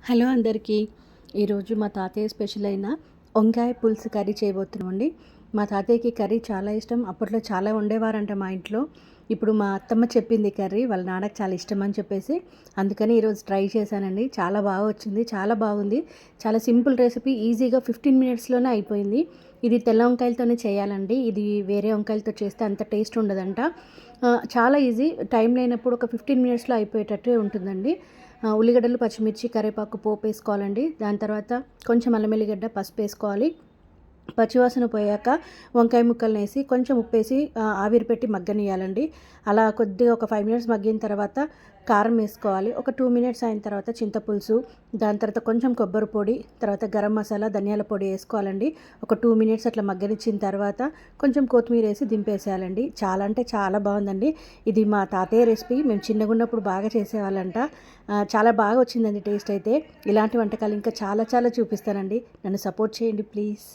Hello అందరికీ. ఈరోజు మా తాతయ్య స్పెషల్ అయిన వంకాయ పులుసు కర్రీ చేయబోతున్నామండి. మా తాతయ్యకి కర్రీ చాలా ఇష్టం. అప్పట్లో చాలా వండేవారంట మా ఇంట్లో. ఇప్పుడు మా అత్తమ్మ చెప్పింది కర్రీ వాళ్ళ నాన్నకి చాలా ఇష్టం అని చెప్పేసి, అందుకని ఈరోజు ట్రై చేశానండి. చాలా బాగా వచ్చింది, చాలా బాగుంది. చాలా సింపుల్ రెసిపీ, ఈజీగా 15 మినిట్స్లోనే అయిపోయింది. ఇది తెల్ల వంకాయలతోనే చేయాలండి. ఇది వేరే వంకాయలతో చేస్తే అంత టేస్ట్ ఉండదంట. చాలా ఈజీ, టైం లేనప్పుడు ఒక 15 మినిట్స్లో అయిపోయేటట్టే ఉంటుందండి. ఉల్లిగడ్డలు, పచ్చిమిర్చి, కరివేపాకు పోపు వేసుకోవాలండి. దాని తర్వాత కొంచెం అల్లం ఎల్లిగడ్డ, పసుపు వేసుకోవాలి. పచ్చివాసన పోయాక వంకాయ ముక్కలను వేసి కొంచెం ఉప్పేసి ఆవిరి పెట్టి మగ్గనియాలండి. అలా కొద్దిగా ఒక 5 మినిట్స్ మగ్గిన తర్వాత కారం వేసుకోవాలి. ఒక 2 మినిట్స్ అయిన తర్వాత చింతపులుసు, దాని తర్వాత కొంచెం కొబ్బరి పొడి, తర్వాత గరం మసాలా, ధనియాల పొడి వేసుకోవాలండి. ఒక 2 మినిట్స్ అట్లా మగ్గనిచ్చిన తర్వాత కొంచెం కొత్తిమీర వేసి దింపేసేయాలండి. చాలా అంటే చాలా బాగుందండి. ఇది మా తాతయ్య రెసిపీ. మేము చిన్నగా ఉన్నప్పుడు బాగా చేసేవాళ్ళంట. చాలా బాగా వచ్చిందండి టేస్ట్ అయితే. ఇలాంటి వంటకాలు ఇంకా చాలా చాలా చూపిస్తానండి. నన్ను సపోర్ట్ చేయండి ప్లీజ్.